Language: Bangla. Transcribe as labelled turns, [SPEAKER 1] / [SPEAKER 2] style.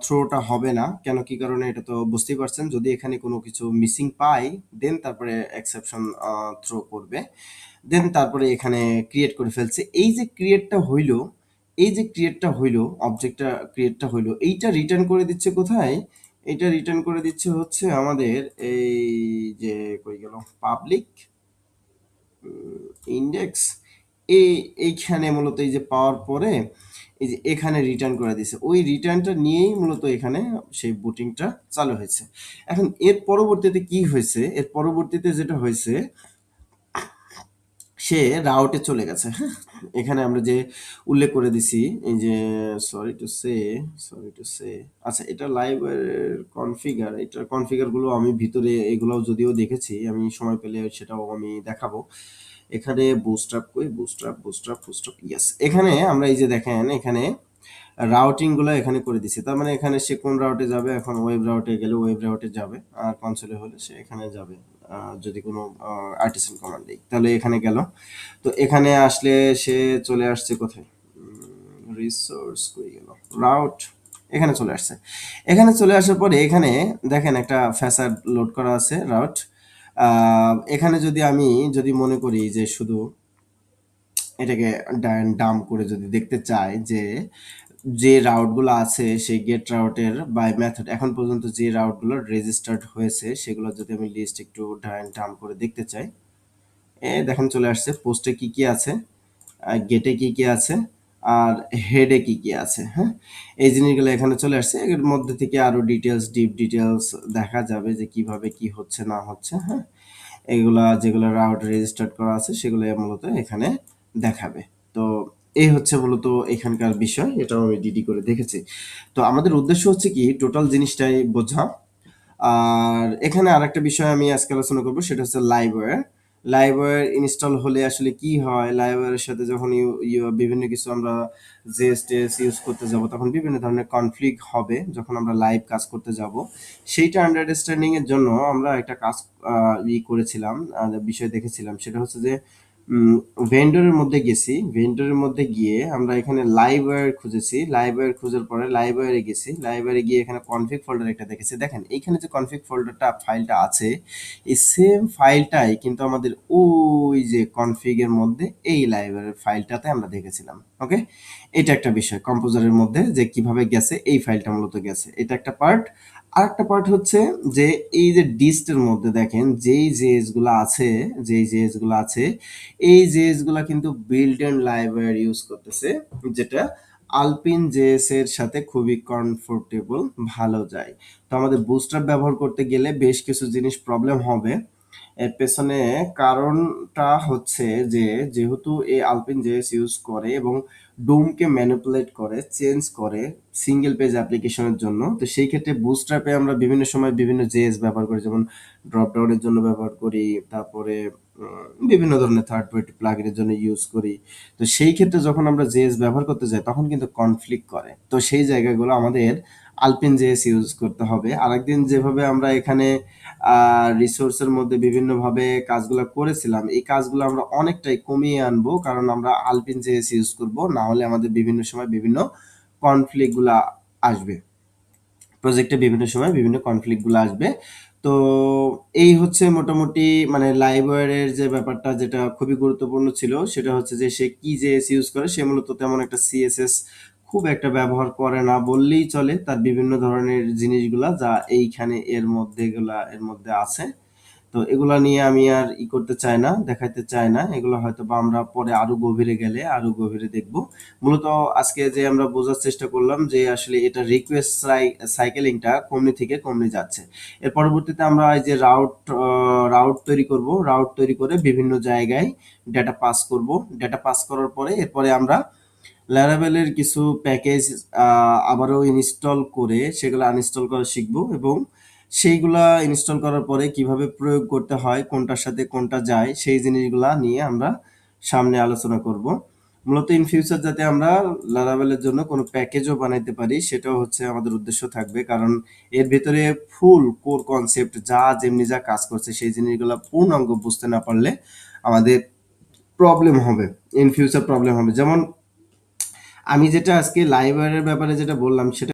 [SPEAKER 1] থ্রোটা হবে না। কেন কি কারণে এটা তো বুঝতেই পারছেন, যদি এখানে কোনো কিছু মিসিং পাই দেন তারপরে এক্সেপশন থ্রো করবে, দেন তারপরে এখানে ক্রিয়েট করে ফেলছে। এই যে ক্রিয়েটটা হইলো অবজেক্টটা ক্রিয়েটটা হইলো, এইটা রিটার্ন করে দিচ্ছে কোথায়? এটা রিটার্ন করে দিচ্ছে হচ্ছে আমাদের এই যে কই গেল পাবলিক ইন্ডেক্স, এইখানে মূলত এই যে পাওয়ার পরে এই যে এখানে রিটার্ন করে দিছে, ওই রিটার্নটা নিয়েই মূলত এখানে সেই বুটিংটা চালু হয়েছে। এখন এর পরবর্তীতে কি হয়েছে, এর পরবর্তীতে যেটা হয়েছে, সে রাউটে চলে গেছে। হ্যাঁ, এখানে আমরা যে উল্লেখ করে দিছি এই যে সরি টু সে আচ্ছা, এটা লাইভ কনফিগার, এটার কনফিগার গুলো আমি ভিতরে এগুলোও যদিও দেখেছি, আমি সময় পেলে সেটাও আমি দেখাবো। এখানে বুস্ট্রাপ ইয়েস, এখানে আমরা এই যে দেখেন এখানে রাউটিং গুলো এখানে করে দিছে। তার মানে এখানে সে কোন রাউটে যাবে, এখন ওয়েব রাউটে গেলে ওয়েব রাউটে যাবে, আর কনসোলে হলে সে এখানে যাবে। যদি কোনো আর্টিসান কমান্ড দিই তাহলে এখানে গেল। তো এখানে আসলে সে চলে আসছে কোথায়, রিসোর্স কই গেল, রাউট, এখানে চলে আসছে। এখানে চলে আসার পরে এখানে দেখেন একটা ফ্যাসাড লোড করা আছে রাউট। এখানে যদি আমি মনে করি যে শুধু এটাকে ডাম করে যদি দেখতে চাই যে যে রাউটগুলো আছে সেই গেট রাউটের বাই মেথড এখন পর্যন্ত যে রাউটগুলো রেজিস্টার্ড হয়েছে সেগুলো যদি আমি লিস্ট একটু ডাম করে দেখতে চাই, দেখেন চলে আসছে পোস্টে কি কি আছে, গেটে কি কি আছে, আর হেডে কি কি আছে। হ্যাঁ, এই জিনিসগুলো এখানে চলে আসছে। এর মধ্যে থেকে আরো ডিটেলস, ডিপ ডিটেলস দেখা যাবে যে কিভাবে কি হচ্ছে না হচ্ছে। হ্যাঁ, এগুলা যেগুলো রাউট রেজিস্টার্ড করা আছে সেগুলো মূলত এখানে দেখাবে। তো এই হচ্ছে মূলত এখানকার বিষয়, এটাও আমি ডিডি করে দেখেছি। তো আমাদের উদ্দেশ্য হচ্ছে কি টোটাল জিনিসটাই বোঝা। আর এখানে আরেকটা বিষয় আমি আজকে আলোচনা করব, সেটা হচ্ছে লাইভওয়্যার। লাইভওয়্যার ইনস্টল হলে আসলে কি হয়, লাইভওয়্যারের সাথে যখন বিভিন্ন কিছু আমরা জেএসটিএস ইউজ করতে যাব তখন বিভিন্ন ধরনের কনফ্লিক্ট হবে যখন আমরা লাইভ কাজ করতে যাব। সেইটা আন্ডারস্ট্যান্ডিং এর জন্য আমরা একটা কাজ করেছিলাম, বিষয় দেখেছিলাম, সেটা হচ্ছে যে ভেন্ডরের মধ্যে গেছি, ভেন্ডরের মধ্যে গিয়ে আমরা এখানে লাইভওয়্যার খুঁজেছি, লাইভওয়্যার খোঁজার পরে লাইভওয়্যারে গেছি, লাইভওয়্যারে গিয়ে এখানে কনফিগ ফোল্ডার একটা দেখেছি। দেখেন এইখানে যে কনফিগ ফোল্ডারটা ফাইলটা আছে, এই সেম ফাইলটাই কিন্তু আমাদের ওই যে কনফিগের মধ্যে এই লাইভওয়্যারের ফাইলটাতে আমরা দেখেছিলাম। ওকে, এটা একটা বিষয় কম্পোজারের মধ্যে যে কিভাবে গেছে, এই ফাইলটা মূলত গেছে, এটা একটা পার্ট। আরেকটা পার্ট হচ্ছে যে এই যে ডিস্টের মধ্যে দেখেন যেই জেএস গুলো আছে, এই জেএস গুলা কিন্তু বিল্ড এন্ড লাইব্রেরি ইউজ করতেছে, যেটা আলপিন জেএস এর সাথে খুবই কমফোর্টেবল, ভালো যায়। তো আমাদের বুস্ট্র্যাপ ব্যবহার করতে গেলে বেশ কিছু জিনিস প্রবলেম হবে। এর পেছনে কারণটা হচ্ছে যে যেহেতু এই আলপিন জেএস ইউজ করে এবং ডোমকে ম্যানিপুলেট করে, চেঞ্জ করে সিঙ্গেল পেজ অ্যাপ্লিকেশনের জন্য, তো সেই ক্ষেত্রে বুস্ট্র্যাপে আমরা বিভিন্ন সময় বিভিন্ন জেএস ব্যবহার করি, যেমন ড্রপডাউনের জন্য ব্যবহার করি, তারপরে বিভিন্ন ধরনের থার্ড পার্টি প্লাগইনের জন্য ইউজ করি। তো সেই ক্ষেত্রে যখন আমরা জেএস ব্যবহার করতে যাই তখন কিন্তু কনফ্লিক্ট করে, তো সেই জায়গাগুলো আমাদের আলপিন জেএস ইউজ করতে হবে। আরেকদিন যেভাবে আমরা এখানে রিসোর্সের মধ্যে বিভিন্নভাবে কাজগুলো করেছিলাম, এই কাজগুলো আমরা অনেকটাই কমিয়ে আনবো, কারণ আমরা আলপিন জেএস ইউজ করব, না হলে আমাদের বিভিন্ন সময় বিভিন্ন কনফ্লিক্ট গুলা আসবে, প্রজেক্টে বিভিন্ন সময় বিভিন্ন কনফ্লিক্ট গুলো আসবে। তো এই হচ্ছে মোটামুটি মানে লাইব্রেরির যে ব্যাপারটা, যেটা খুবই গুরুত্বপূর্ণ ছিল, সেটা হচ্ছে যে সে কি জেএস ইউজ করে, সে মূলত তেমন একটা সিএসএস খুব একটা ব্যবহার করে না বললেই চলে, তার বিভিন্ন ধরনের জিনিসগুলা যা এইখানে এর মধ্যে আছে। তো এগুলা নিয়ে আমি আর করতে চাই না, দেখাইতে চাই না, এগুলো হয়তো বা আমরা পরে আরো গভীরে গেলে আরো গভীরে দেখব। মূলত আজকে যে আমরা বোঝার চেষ্টা করলাম যে আসলে এটা রিকোয়েস্ট সাইকেলিংটা কমনি থেকে কমনি যাচ্ছে। এর পরবর্তীতে আমরা এই যে রাউট তৈরি করব, রাউট তৈরি করে বিভিন্ন জায়গায় ডেটা পাস করব, ডেটা পাস করার পরে এরপরে আমরা ল্যারাভেলের কিছু প্যাকেজ আবারও ইনস্টল করে সেগুলো আনইনস্টল করা শিখব, এবং সেইগুলা ইনস্টল করার পরে কিভাবে প্রয়োগ করতে হয়, কোনটার সাথে কোনটা যায়, সেই জিনিসগুলা নিয়ে আমরা সামনে আলোচনা করব। মূলত ইন ফিউচার যাতে আমরা লারাভেলের জন্য কোনো প্যাকেজও বানাইতে পারি, সেটাও হচ্ছে আমাদের উদ্দেশ্য থাকবে, কারণ এর ভেতরে ফুল কোর কনসেপ্ট যেমনি যা কাজ করছে সেই জিনিসগুলা পূর্ণাঙ্গ বুঝতে না পারলে আমাদের প্রবলেম হবে, ইন ফিউচার প্রবলেম হবে। যেমন আমি যেটা আজকে লাইব্রেরির ব্যাপারে যেটা বললাম সেটা